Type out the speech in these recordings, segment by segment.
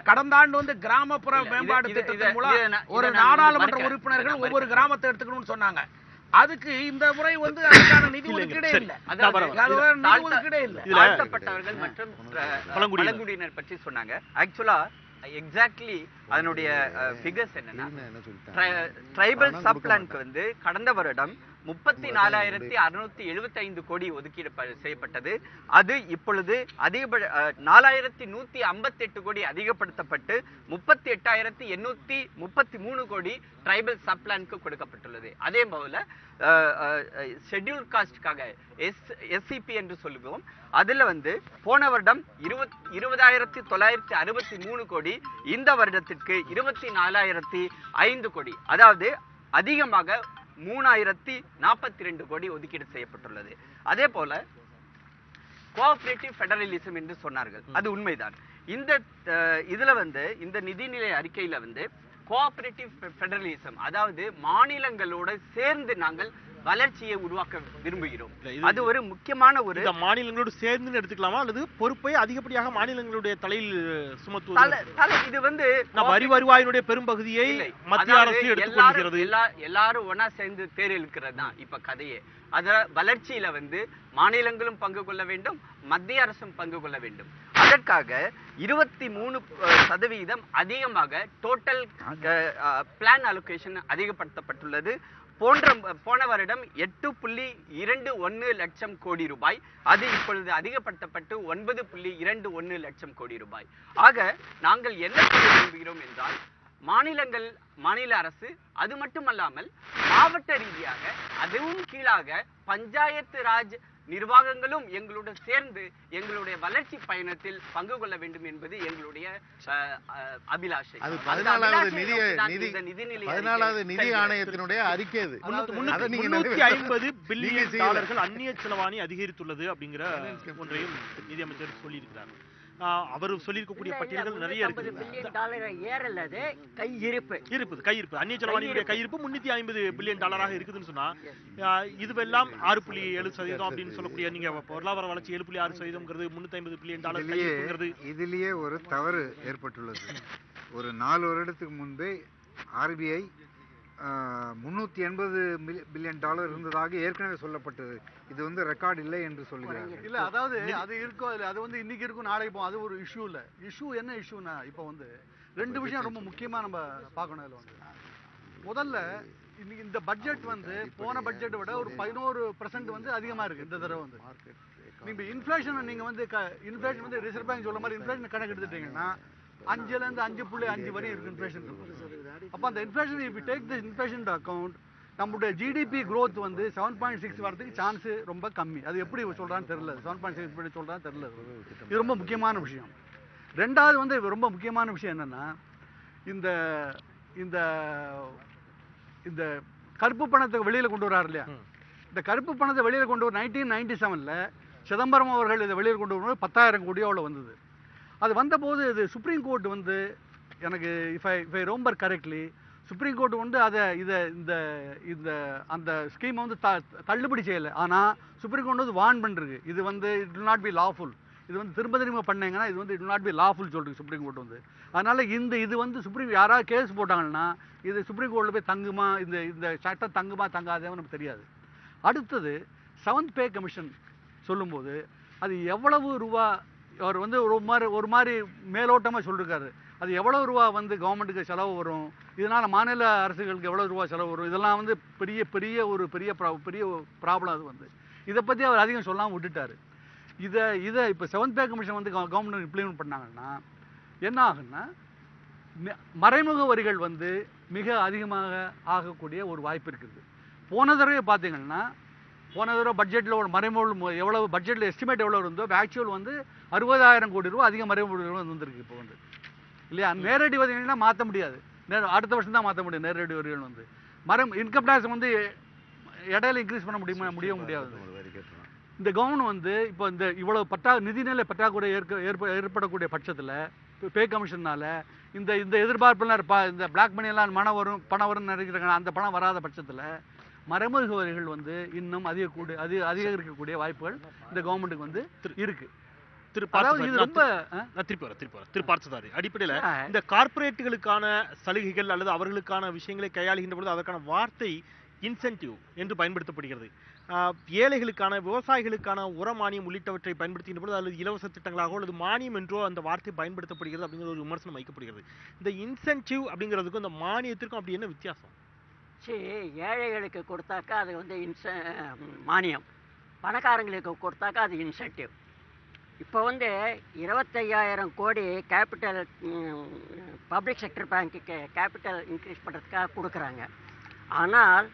கடந்த ஆண்டு வந்து கிராமப்புற மேம்பாடு திட்டத்தின் மூலம் ஒரு நாடாளுமன்ற உறுப்பினர்கள் ஒவ்வொரு கிராமத்தை எடுத்துக்கணும்னு சொன்னாங்க. அதுக்கு இந்த முறை வந்து அதுக்கான நிதி ஒதுக்கீடே இல்ல. நிதி ஒதுக்கீடே இல்ல. தாழ்த்தப்பட்டவர்கள் மற்றும் பழங்குடியினர் பற்றி சொன்னாங்க. ஆக்சுவலா எக்ஸாக்ட்லி அதனுடைய ஃபிகர்ஸ் என்னன்னா, ட்ரைபல் சப் பிளான்க்கு வந்து கடந்த வருடம் 34,675 கோடி ஒதுக்கீடு செய்யப்பட்டது. அது இப்பொழுது 4,158 கோடி அதிகப்படுத்தப்பட்டு 38,833 கோடி ட்ரைபல் சப் பிளான்க்கு கொடுக்கப்பட்டுள்ளது. அதே போல ஷெட்யூல் காஸ்டுக்காக எஸ்சிபி என்று சொல்லுவோம், அதுல வந்து போன வருடம் 20,963 கோடி, இந்த வருடத்திற்கு 24,005 கோடி, அதாவது அதிகமாக 3,042 கோடி ஒதுக்கீடு செய்யப்பட்டுள்ளது. அதே போல கோஆபரேட்டிவ் ஃபெடரலிசம் என்று சொன்னார்கள், அது உண்மைதான். இந்த இதுல வந்து இந்த நிதிநிலை அறிக்கையில வந்து கோஆபரேட்டிவ் ஃபெடரலிசம், அதாவது மாநிலங்களோட சேர்ந்து நாங்கள் வளர்ச்சியை உருவாக்க விரும்புகிறோம். அது ஒரு முக்கியமான ஒரு மாநிலங்களோடு சேர்ந்து எடுத்துக்கலாமா, அல்லது பொறுப்பை அதிகப்படியாக மாநிலங்களுடைய தலையில் சுமத்துவது? இது வந்து வரி வருவாயினுடைய பெரும்பகுதியை மத்திய அரசு எடுத்துக்கொள்கிறது. எல்லாரும் ஒன்னா சேர்ந்து தேர் இழுக்கிறது தான் இப்ப கதையே. அத வளர்ச்சியில வந்து மாநிலங்களும் பங்கு கொள்ள வேண்டும், மத்திய அரசும் பங்கு கொள்ள வேண்டும். அதற்காக 23% அதிகமாக டோட்டல் பிளான் அலோகேஷன் அதிகப்படுத்தப்பட்டுள்ளது. போன வருடம் 8.21 லட்சம் கோடி ரூபாய், அது இப்பொழுது அதிகப்படுத்தப்பட்டு 9.21 லட்சம் கோடி ரூபாய். ஆக நாங்கள் என்ன செய்ய விரும்புகிறோம் என்றால், மாநில அரசு, அது மட்டுமல்லாமல் மாவட்ட ரீதியாக அதுவும் கீழாக பஞ்சாயத்து ராஜ் நிர்வாகங்களும் எங்களுடன் சேர்ந்து எங்களுடைய வளர்ச்சி பயணத்தில் பங்கு கொள்ள வேண்டும் என்பது எங்களுடைய அபிலாஷை. அது 14வது நிதி ஆணையத்தினுடைய அறிக்கை. 350 பில்லியன் டாலர்கள் அந்நிய செலவாணி அதிகரித்துள்ளது அப்படிங்கிற ஒன்றையும் நிதியமைச்சர் சொல்லியிருக்கிறார். அவர் சொல்லியிருக்கக்கூடிய பட்டியல்கள் நிறைய இருக்கு. கையிருப்பு அந்நிய செலவாணியுடைய கையிருப்பு 350 பில்லியன் டாலராக இருக்குதுன்னு சொன்னா, இதுவெல்லாம் 6.7% அப்படின்னு சொல்லக்கூடிய, நீங்க பொருளாதார வளர்ச்சி 7.6%, 350 பில்லியன் டாலர் கையிருப்புங்கிறது. இதுலயே ஒரு தவறு ஏற்பட்டுள்ளது. ஒரு 4 வருடத்துக்கு முன்பே ஆர்பிஐ 380 பில்லியன் டாலர் இருந்ததாக ஏற்கனவே சொல்லப்பட்டது. இது வந்து ரெக்கார்ட் இல்லை என்று சொல்லுகிறாங்க. இல்ல, அதாவது அது இருக்கோ இல்ல, அது வந்து இன்னைக்கு இருக்கும் நாளைக்கு போகும், அது ஒரு இஷ்யூ இல்ல. இஷ்யூ என்ன இஷ்யூனா, இப்போ வந்து 2 விஷயம் ரொம்ப முக்கியமா நம்ம பார்க்கணும். இதுல வந்து முதல்ல இன்னைக்கு இந்த பட்ஜெட் வந்து போன பட்ஜெட்டை விட ஒரு 11% வந்து அதிகமா இருக்கு இந்த தடவை வந்து. நீங்க இன்ஃபிளேஷன், நீங்க வந்து இன்ஃபிளேஷன் வந்து ரிசர்வ் பேங்க் சொல்ற மாதிரி இன்ஃபிளேஷன் கணக்கு எடுத்துட்டீங்கன்னா 5லேருந்து 5.5 வரை இருக்கு இன்ஃபிளேஷன். அப்போ அந்த inflation, if you take this inflation into account, நம்மளுடைய ஜிடிபி growth வந்து 7.6 வரதுக்கு சான்ஸ் ரொம்ப கம்மி. அது எப்படி சொல்றான்னு தெரியல, 7.6 எப்படி சொல்றான்னு தெரியல. இது ரொம்ப முக்கியமான விஷயம். ரெண்டாவது வந்து ரொம்ப முக்கியமான விஷயம் என்னன்னா, இந்த இந்த இந்த கருப்பு பணத்தை வெளியில கொண்டு வராரு இல்லையா, இந்த கருப்பு பணத்தை வெளியில கொண்டு வர 1997ல் சிதம்பரம் அவர்கள் இதை வெளியில் கொண்டு வரும்போது 10,000 கோடியோட வந்தது. அது வந்தபோது இது சுப்ரீம் கோர்ட் வந்து, எனக்கு if I remember correctly, supreme court வந்து அதை இந்த அந்த ஸ்கீமை வந்து தள்ளுபடி செய்யலை. ஆனால் சுப்ரீம் கோர்ட் வந்து வார்ன் பண்ணுறது, இது வந்து it will not be lawful, இது வந்து திரும்ப பண்ணீங்கன்னா இது வந்து it will not be lawful சொல்லிருக்கு சுப்ரீம் கோர்ட் வந்து. அதனால் இது வந்து யாராவது கேஸ் போட்டாங்கன்னா இது சுப்ரீம் கோர்ட்டில் போய் தங்குமா, இந்த சட்டம் தங்குமா தங்காதேன்னு நமக்கு தெரியாது. அடுத்தது 7th பே கமிஷன் சொல்லும்போது அது எவ்வளவு ரூபா, அவர் வந்து ஒரு மாதிரி மேலோட்டமாக சொல்லியிருக்காரு. அது எவ்வளோ ரூபா வந்து கவர்மெண்ட்டுக்கு செலவு வரும், இதனால் மாநில அரசுகளுக்கு எவ்வளோ ரூபா செலவு வரும், இதெல்லாம் வந்து பெரிய ஒரு ப்ராப்ளம். அது வந்து இதை பற்றி அவர் அதிகம் சொல்லாமல் விட்டுட்டார். இதை இப்போ 7th பே கமிஷன் வந்து கவர்மெண்ட் இம்ப்ளிமெண்ட் பண்ணாங்கன்னா என்ன ஆகுன்னா, மறைமுக வரிகள் வந்து மிக அதிகமாக ஆகக்கூடிய ஒரு வாய்ப்பு இருக்குது. போன தடவை பார்த்தீங்கன்னா, போன தடவை பட்ஜெட்டில் ஒரு மறைமுக எவ்வளவு பட்ஜெட்டில் எஸ்டிமேட் எவ்வளோ இருந்தோ, ஆக்சுவல் வந்து 60,000 கோடி ரூபா அதிக மறைமுக வந்திருக்கு இப்போ வந்து இல்லையா. நேரடி வரிகள்னா மாற்ற முடியாது, அடுத்த வருஷம் தான் மாற்ற முடியும். நேரடி வரிகள் வந்து இன்கம் டேக்ஸ் வந்து இடையில இன்க்ரீஸ் பண்ண முடியாது. இந்த கவர்மெண்ட் வந்து இப்போ இந்த இவ்வளவு நிதிநிலை பற்றாக்குறை ஏற்படக்கூடிய பட்சத்தில் பே கமிஷனால இந்த எதிர்பார்ப்புலாம் இந்த பிளாக் மணி எல்லாம் பணம் வரும்னு நினைக்கிறாங்க. அந்த பணம் வராத பட்சத்தில் மறைமுக வரிகள் வந்து இன்னும் அதிகரிக்கக்கூடிய வாய்ப்புகள் இந்த கவர்மெண்ட்டுக்கு வந்து இருக்கு. திருப்பார்த்ததாரி அடிப்படையில இந்த கார்ப்பரேட்டுகளுக்கான சலுகைகள் அல்லது அவர்களுக்கான விஷயங்களை கையாளுகின்ற பொழுது அதற்கான வார்த்தை இன்சென்டிவ் என்று பயன்படுத்தப்படுகிறது. ஏழைகளுக்கான விவசாயிகளுக்கான உர மானியம் உள்ளிட்டவற்றை பயன்படுத்துகின்ற பொழுது அல்லது இலவச திட்டங்களாகவோ அல்லது மானியம் என்றோ அந்த வார்த்தை பயன்படுத்தப்படுகிறது அப்படிங்கிற ஒரு விமர்சனம் வைக்கப்படுகிறது. இந்த இன்சென்டிவ் அப்படிங்கிறதுக்கும் இந்த மானியத்திற்கும் அப்படி என்ன வித்தியாசம்? ஏழைகளுக்கு கொடுத்தாக்கா அது மானியம், பணக்காரங்களுக்கு கொடுத்தாக்கா அது இன்சென்டிவ். இப்போ 25,000 கோடி கேபிட்டல் பப்ளிக் செக்டர் பேங்க்குக்கு கேபிட்டல் இன்க்ரீஸ் பண்ணுறதுக்காக கொடுக்குறாங்க. ஆனால்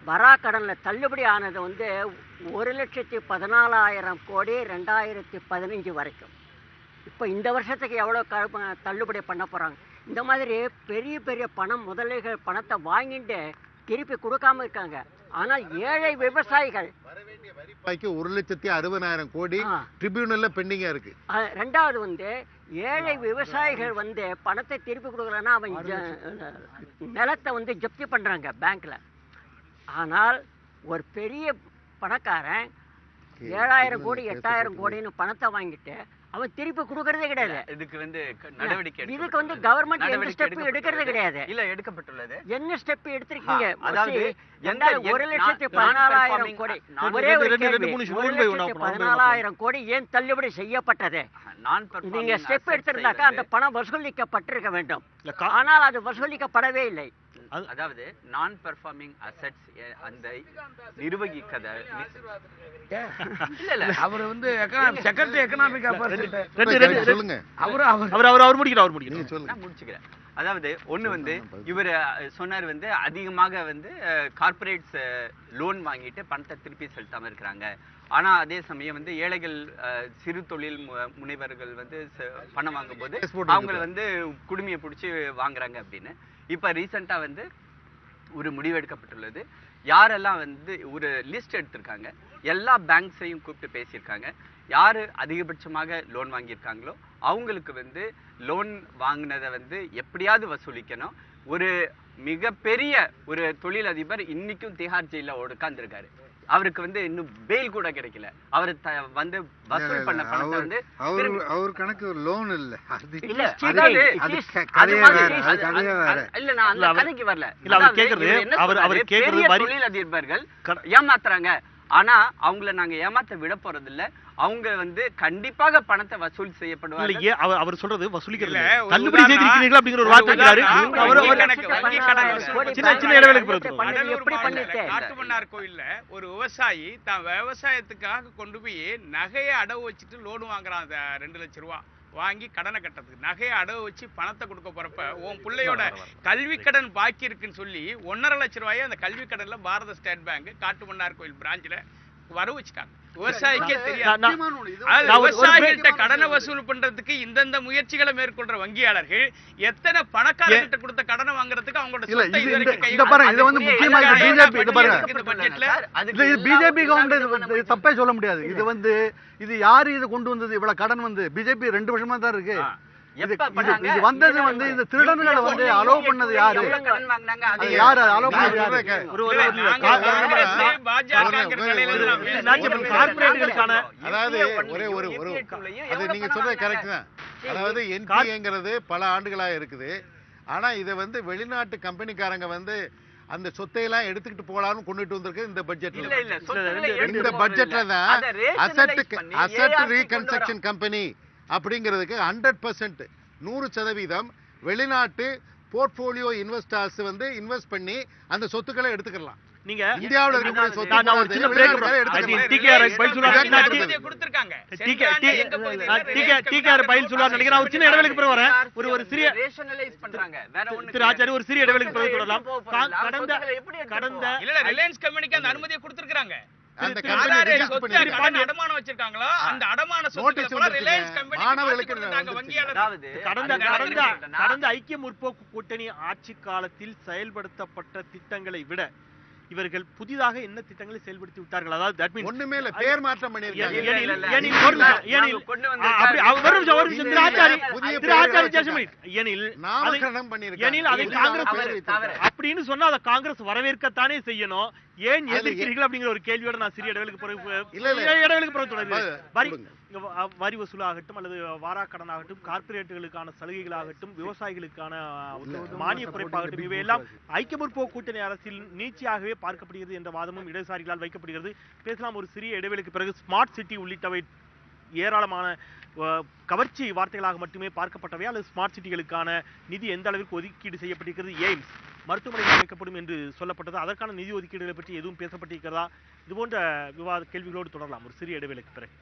வரா கடனில் தள்ளுபடி ஆனது 1,14,000 கோடி 2015 வரைக்கும். இப்போ இந்த வருஷத்துக்கு எவ்வளோ தள்ளுபடி பண்ண போகிறாங்க? இந்த மாதிரி பெரிய பெரிய முதலீடுகள் பணத்தை வாங்கிட்டு திருப்பி கொடுக்காம இருக்காங்க. ஆனால் ஏழை விவசாயிகள் 1,60,000 கோடி ட்ரிபியூனல்ல பெண்டிங்கா இருக்கு. ரெண்டாவது ஏழை விவசாயிகள் பணத்தை திருப்பி கொடுக்கலன்னா அவன் நிலத்தை ஜப்தி பண்றாங்க பேங்க்ல. ஆனால் ஒரு பெரிய பணக்காரன் 7,000 கோடி 8,000 கோடின்னு பணத்தை வாங்கிட்டு அவன் திருப்பி கொடுக்கறதே கிடையாது. இதுக்கு நடவடிக்கை இதுக்கு கவர்மெண்ட் எந்த ஸ்டெப் எடுக்கிறது கிடையாது. இல்ல எடுக்கப்பட்டுள்ளது. என்ன ஸ்டெப் எடுத்திருக்கீங்க? அதாவது 1,14,000 கோடி, ஒரே ஒரு கேள்வி, 1,14,000 கோடி ஏன் தள்ளுபடி செய்யப்பட்டது? நீங்க ஸ்டெப் எடுத்திருந்தாக்கா அந்த பணம் வசூலிக்கப்பட்டிருக்க வேண்டும். ஆனால் அது வசூலிக்கப்படவே இல்லை. அதாவது நான் பெர்ஃபார்மிங் அசெட்ஸ் அந்த நிர்வகிக்கத இல்ல அவர் செக்ரட்டரி எகனாமிக் சொல்லுங்க. அவர் முடிச்சுக்கிறேன். அதாவது ஒண்ணு இவர் சொன்னார் அதிகமாக கார்ப்பரேட்ஸ் லோன் வாங்கிட்டு பணத்தை திருப்பி செலுத்தாம இருக்கிறாங்க. ஆனா அதே சமயம் ஏழைகள் சிறு தொழில் முனைவர்கள் பணம் வாங்கும் போது அவங்களை குடுமையை பிடிச்சி வாங்குறாங்க அப்படின்னு. இப்ப ரீசெண்டா ஒரு முடிவு எடுக்கப்பட்டுள்ளது. யாரெல்லாம் ஒரு லிஸ்ட் எடுத்திருக்காங்க, எல்லா பேங்க்ஸையும் கூப்பிட்டு பேசியிருக்காங்க. யாரு அதிகபட்சமாக லோன் வாங்கியிருக்காங்களோ அவங்களுக்கு லோன் வாங்கினதை எப்படியாவது வசூலிக்கணும். ஒரு மிகப்பெரிய ஒரு தொழிலதிபர் இன்னைக்கும் திஹார் ஜெயில உட்கார்ந்துருக்காரு. அவருக்கு இன்னும் பெயில் கூட கிடைக்கல. அவர் வசூல் பண்ண பணத்தை அவர் கணக்கு லோன் இல்ல. இல்ல நான் அந்த கதைக்கு வரல. தொழிலதிபர்கள் ஏமாத்துறாங்க. ஆனா அவங்கள நாங்க ஏமாத்த விட போறது இல்ல. அவங்க கண்டிப்பாக பணத்தை வசூல் செய்யப்படுவாங்க. அவர் சொல்றது வசூலிக்கிறது தள்ளுபடி செய்திருக்கிறீங்களா அப்படிங்கிற ஒரு வார்த்தை சொல்றாரு. காட்டுமன்னார் கோயில்ல ஒரு விவசாயி தான் விவசாயத்துக்காக கொண்டு போய் நகையை அடவு வச்சுட்டு லோன் வாங்குறான் 2 லட்சம் ரூபாய் வாங்கி கடனை கட்டுறதுக்கு. நகையை அடவு வச்சு பணத்தை கொடுக்க போறப்ப உன் பிள்ளையோட கல்வி கடன் பாக்கி இருக்குன்னு சொல்லி 1.5 லட்சம் ரூபாயை அந்த கல்வி கடன்ல பாரத ஸ்டேட் பேங்க் காட்டுமன்னார் கோயில் பிரான்ச்ல வர வச்சுட்டாங்க. விவசாயிக்கே தெரியாது. விவசாயிகிட்ட கடனை வசூல் பண்றதுக்கு இந்தந்த முயற்சிகளை மேற்கொள்ற வங்கியாளர்கள் எத்தனை பணக்காரர்கிட்ட கொடுத்த கடனை வாங்குறதுக்கு அவங்களோட பிஜேபி கவர்மெண்ட் தப்பே சொல்ல முடியாது. இது யாரு இது கொண்டு வந்தது? இவ்வளவு கடன் பிஜேபி 2 வருஷமா தான் இருக்கு. இது வந்தது இந்த திருடன்களை அலோவ் பண்ணது யாரு? யாரு அலோவ் பண்ணது யாரு? அதாவது அது நீங்க சொல்றது கரெக்ட் தான். அதாவது என்பிஏங்கிறது பல ஆண்டுகளா இருக்குது. ஆனா இதை வெளிநாட்டு கம்பெனிக்காரங்க அந்த சொத்தையெல்லாம் எடுத்துக்கிட்டு போகலாம்னு கொண்டுட்டு வந்திருக்கு இந்த பட்ஜெட்ல. இந்த பட்ஜெட்ல தான் அசெட் ரீகன்ஸ்ட்ரக்ஷன் கம்பெனி அப்படிங்கிறதுக்கு 100% 100% வெளிநாட்டு போர்ட்போலியோ இன்வெஸ்டர்ஸ் இன்வெஸ்ட் பண்ணி அந்த சொத்துக்களை எடுத்துக்கலாம். நீங்க இந்தியாவுல இருக்கக்கூடிய சொத்து அனுமதியை கொடுத்திருக்காங்க. கடந்த ஐக்கிய முற்போக்கு கூட்டணி ஆட்சி காலத்தில் செயல்படுத்தப்பட்ட திட்டங்களை விட இவர்கள் புதிதாக என்ன திட்டங்களை செயல்படுத்தி விட்டார்கள்? அதாவது ஒண்ணுமே இல்ல, பேர் மாற்றம் பண்ணிருக்காங்க. அப்படின்னு சொன்னா அதை காங்கிரஸ் வரவேற்கத்தானே செய்யணும். ஏன் எதிர்க்கிறீர்கள் அப்படிங்கிற ஒரு கேள்வியோட நான் சிறிய இடைவெளிக்கு பிறகு இல்ல. இடைவெளிக்கு பிறகு தொடர்கிறேன். வரி கொடுங்க. வரி வசூலாகட்டும் அல்லது வாராக்கடன் ஆகட்டும், கார்ப்பரேட்டுகளுக்கான சலுகைகளாகட்டும், விவசாயிகளுக்கான மானிய குறைப்பாகட்டும், இவையெல்லாம் ஐக்கிய முற்போக்கு கூட்டணி அரசில் நீட்சியாகவே பார்க்கப்படுகிறது என்ற வாதமும் இடதுசாரிகளால் வைக்கப்படுகிறது. பேசலாம் ஒரு சிறிய இடைவெளிக்கு பிறகு. ஸ்மார்ட் சிட்டி உள்ளிட்டவை ஏராளமான கவர்ச்சி வார்த்தைகளாக மட்டுமே பார்க்கப்பட்டவை அல்லது ஸ்மார்ட் சிட்டிகளுக்கான நிதி எந்த அளவிற்கு ஒதுக்கீடு செய்யப்பட்டிருக்கிறது, எய்ம்ஸ் மருத்துவமனைகள் அமைக்கப்படும் என்று சொல்லப்பட்டது, அதற்கான நிதி ஒதுக்கீடுகளை பற்றி எதுவும் பேசப்பட்டிருக்கிறதா? இது போன்ற விவாத கேள்விகளோடு தொடரலாம் ஒரு சிறிய இடைவெளிக்கு பிறகு.